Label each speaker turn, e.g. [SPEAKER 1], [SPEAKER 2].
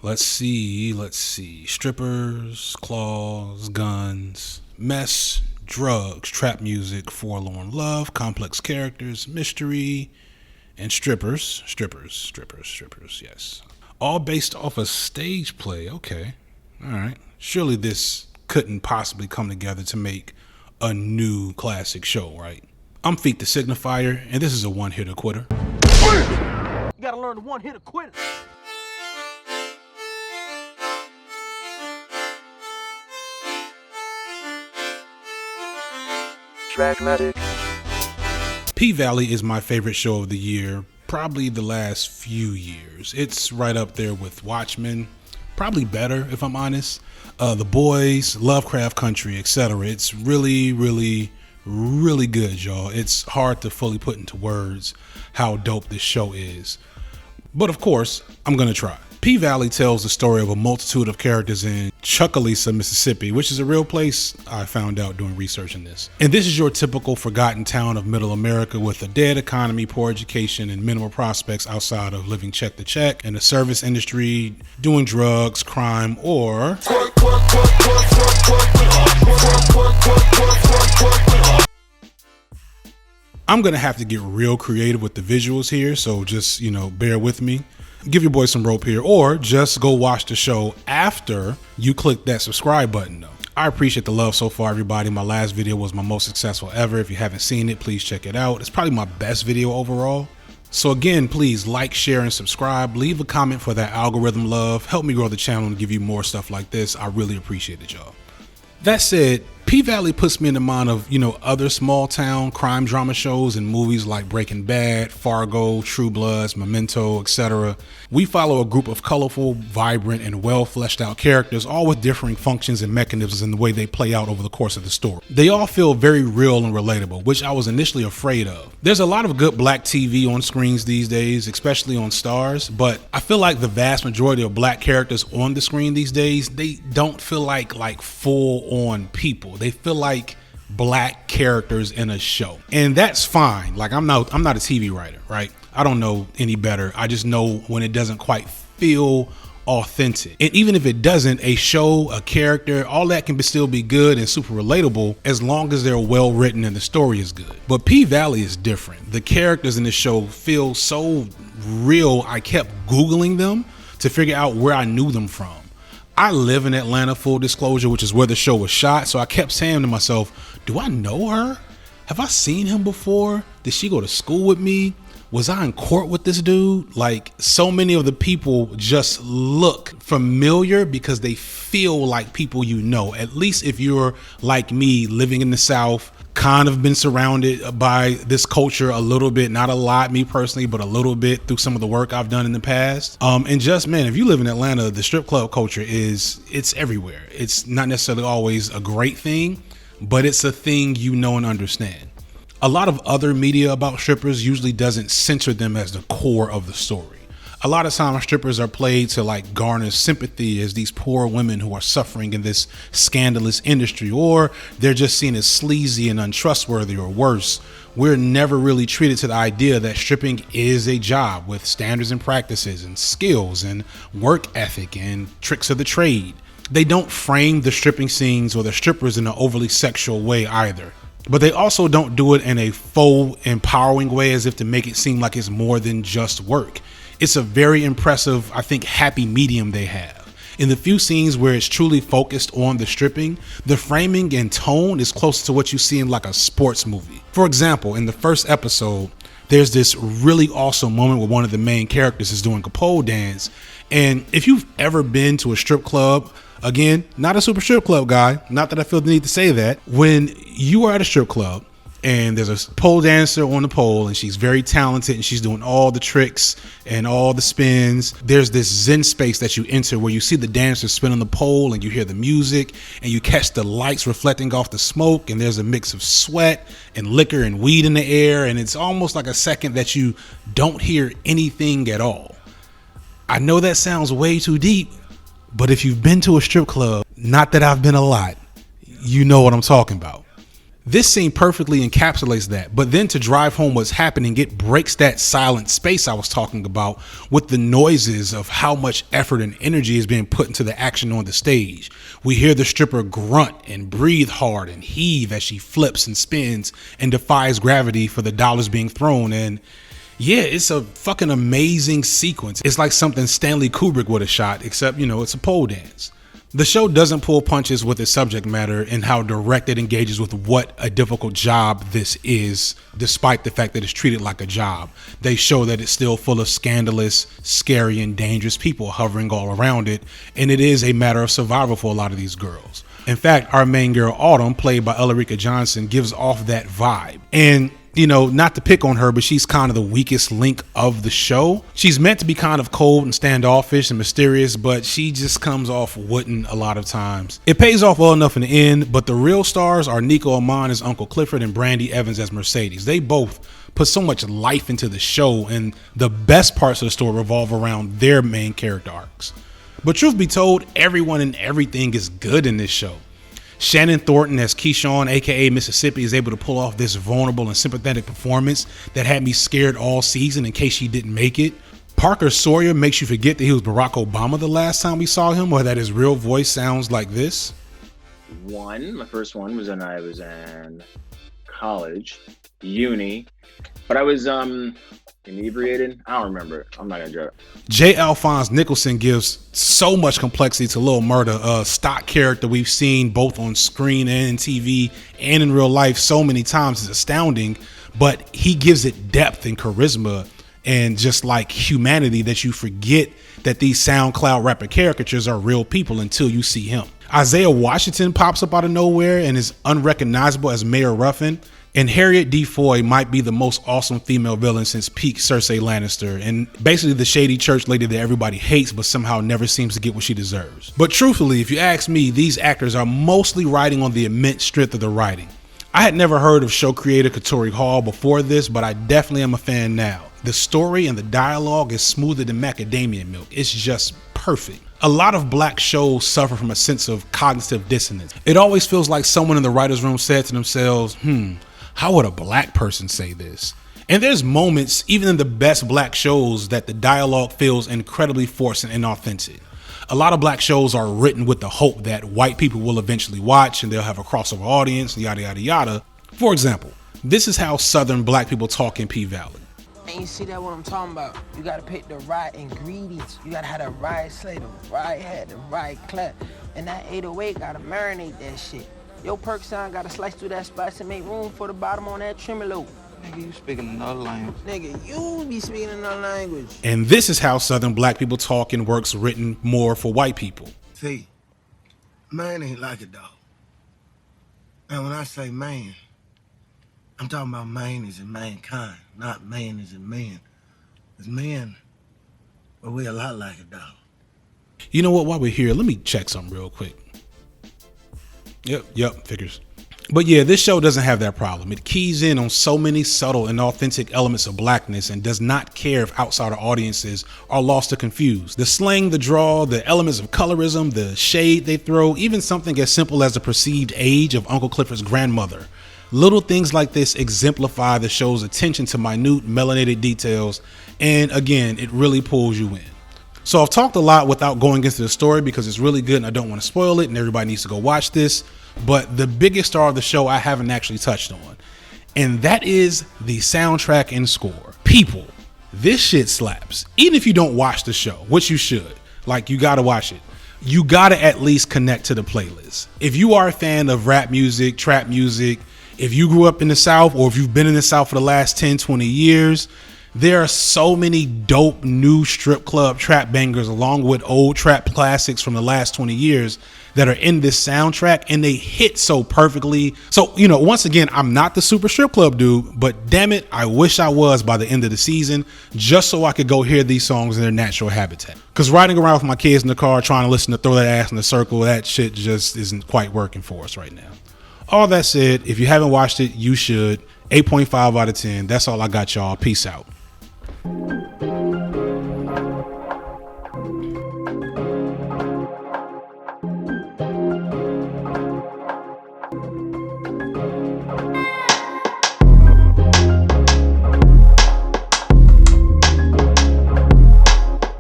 [SPEAKER 1] Let's see. Strippers, claws, guns, mess, drugs, trap music, forlorn love, complex characters, mystery, and strippers. Yes. All based off a stage play. Okay. All right. Surely this couldn't possibly come together to make a new classic show, right? I'm Feet the Signifier, and this is a one-hitter quitter.
[SPEAKER 2] You gotta learn the one-hitter quitter.
[SPEAKER 3] Trackmatic.
[SPEAKER 1] P.Valley is my favorite show of the year, probably the last few years. It's right up there with Watchmen, probably better if I'm honest. The Boys, Lovecraft Country, etc. It's really good, y'all. It's hard to fully put into words how dope this show is. But of course, I'm gonna try. P.Valley tells the story of a multitude of characters in Chucalissa, Mississippi, which is a real place I found out doing research in this. And this is your typical forgotten town of middle America with a dead economy, poor education, and minimal prospects outside of living check to check in the service industry, doing drugs, crime, or I'm gonna have to get real creative with the visuals here, so just, bear with me. Give your boy some rope here, or just go watch the show after you click that subscribe button though. I appreciate the love so far, everybody. My last video was my most successful ever. If you haven't seen it, please check it out. It's probably my best video overall. So again, please like, share, and subscribe. Leave a comment for that algorithm love. Help me grow the channel and give you more stuff like this. I really appreciate it, y'all. That said, P.Valley puts me in the mind of, other small town crime drama shows and movies like Breaking Bad, Fargo, True Bloods, Memento, etc. We follow a group of colorful, vibrant, and well fleshed out characters, all with differing functions and mechanisms in the way they play out over the course of the story. They all feel very real and relatable, which I was initially afraid of. There's a lot of good black TV on screens these days, especially on Stars, but I feel like the vast majority of black characters on the screen these days, they don't feel like full on people. They feel like black characters in a show, and that's fine. Like I'm not a TV writer, right? I don't know any better. I just know when it doesn't quite feel authentic. And even if it doesn't, a show, a character, all that can still be good and super relatable as long as they're well written and the story is good. But P.Valley is different. The characters in the show feel so real. I kept Googling them to figure out where I knew them from. I live in Atlanta, full disclosure, which is where the show was shot. So I kept saying to myself, do I know her? Have I seen him before? Did she go to school with me? Was I in court with this dude? Like, so many of the people just look familiar because they feel like people you know. At least if you're like me, living in the South, kind of been surrounded by this culture a little bit, not a lot, me personally, but a little bit through some of the work I've done in the past. And just, man, if you live in Atlanta, the strip club culture it's everywhere. It's not necessarily always a great thing, but it's a thing you know and understand. A lot of other media about strippers usually doesn't center them as the core of the story. A lot of times strippers are played to garner sympathy as these poor women who are suffering in this scandalous industry, or they're just seen as sleazy and untrustworthy, or worse. We're never really treated to the idea that stripping is a job with standards and practices and skills and work ethic and tricks of the trade. They don't frame the stripping scenes or the strippers in an overly sexual way either. But they also don't do it in a faux empowering way, as if to make it seem like it's more than just work. It's a very impressive, I think, happy medium they have. In the few scenes where it's truly focused on the stripping, the framing and tone is close to what you see in like a sports movie. For example, in the first episode, there's this really awesome moment where one of the main characters is doing a pole dance. And if you've ever been to a strip club, again, not a super strip club guy, not that I feel the need to say that, when you are at a strip club and there's a pole dancer on the pole and she's very talented and she's doing all the tricks and all the spins, there's this zen space that you enter where you see the dancer spin on the pole and you hear the music and you catch the lights reflecting off the smoke, and there's a mix of sweat and liquor and weed in the air, and it's almost like a second that you don't hear anything at all. I know that sounds way too deep, but if you've been to a strip club, not that I've been a lot, you know what I'm talking about. This scene perfectly encapsulates that, but then to drive home what's happening, it breaks that silent space I was talking about with the noises of how much effort and energy is being put into the action on the stage. We hear the stripper grunt and breathe hard and heave as she flips and spins and defies gravity for the dollars being thrown. And yeah, it's a fucking amazing sequence. It's like something Stanley Kubrick would have shot, except, it's a pole dance. The show doesn't pull punches with its subject matter and how direct it engages with what a difficult job this is, despite the fact that it's treated like a job. They show that it's still full of scandalous, scary, and dangerous people hovering all around it, and it is a matter of survival for a lot of these girls. In fact, our main girl, Autumn, played by Ulrika Johnson, gives off that vibe. And not to pick on her, but she's kind of the weakest link of the show. She's meant to be kind of cold and standoffish and mysterious, but she just comes off wooden a lot of times. It pays off well enough in the end, but the real stars are Nico Amon as Uncle Clifford and Brandy Evans as Mercedes. They both put so much life into the show, and the best parts of the story revolve around their main character arcs. But truth be told, everyone and everything is good in this show. Shannon Thornton as Keyshawn, aka Mississippi, is able to pull off this vulnerable and sympathetic performance that had me scared all season in case she didn't make it. Parker Sawyer makes you forget that he was Barack Obama the last time we saw him, or that his real voice sounds like this.
[SPEAKER 3] My first one was when I was in college, uni, but I was inebriated. I don't remember. I'm not gonna joke.
[SPEAKER 1] J. Alphonse Nicholson gives so much complexity to Lil Murda, a stock character we've seen both on screen and TV and in real life so many times. It's astounding, but he gives it depth and charisma and just like humanity that you forget that these SoundCloud rapper caricatures are real people until you see him. Isaiah Washington pops up out of nowhere and is unrecognizable as Mayor Ruffin. And Harriet D. Foy might be the most awesome female villain since peak Cersei Lannister, and basically the shady church lady that everybody hates but somehow never seems to get what she deserves. But truthfully, if you ask me, these actors are mostly riding on the immense strength of the writing. I had never heard of show creator Katori Hall before this, but I definitely am a fan now. The story and the dialogue is smoother than macadamia milk. It's just perfect. A lot of black shows suffer from a sense of cognitive dissonance. It always feels like someone in the writer's room said to themselves, how would a black person say this? And there's moments, even in the best black shows, that the dialogue feels incredibly forced and inauthentic. A lot of black shows are written with the hope that white people will eventually watch and they'll have a crossover audience, yada, yada, yada. For example, this is how Southern black people talk in P.Valley.
[SPEAKER 4] And you see that what I'm talking about? You gotta pick the right ingredients. You gotta have the right slate, the right head, the right clap. And that 808 gotta marinate that shit. Your perk sound gotta slice through that spice and make room for the bottom on that tremolo.
[SPEAKER 5] Nigga, you speaking another language.
[SPEAKER 4] Nigga, you be speaking another language.
[SPEAKER 1] And this is how Southern black people talk in works written more for white people.
[SPEAKER 6] See, man ain't like a dog. And when I say man, I'm talking about man as in mankind, not man as in man. As men, well, we a lot like a dog.
[SPEAKER 1] You know what, while we're here, let me check something real quick. Yep, figures. But yeah, this show doesn't have that problem. It keys in on so many subtle and authentic elements of blackness and does not care if outsider audiences are lost or confused. The slang, the drawl, the elements of colorism, the shade they throw, even something as simple as the perceived age of Uncle Clifford's grandmother. Little things like this exemplify the show's attention to minute melanated details, and again, it really pulls you in. So I've talked a lot without going into the story because it's really good and I don't want to spoil it and everybody needs to go watch this. But the biggest star of the show I haven't actually touched on, and that is the soundtrack and score. People, this shit slaps. Even if you don't watch the show, which you should, like, you gotta watch it. You gotta at least connect to the playlist. If you are a fan of rap music, trap music, if you grew up in the South or if you've been in the South for the last 10, 20 years, there are so many dope new strip club trap bangers along with old trap classics from the last 20 years that are in this soundtrack, and they hit so perfectly. So, once again, I'm not the super strip club dude, but damn it, I wish I was by the end of the season, just so I could go hear these songs in their natural habitat. Because riding around with my kids in the car trying to listen to Throw That Ass in the Circle, that shit just isn't quite working for us right now. All that said, if you haven't watched it, you should. 8.5 out of 10. That's all I got, y'all. Peace out.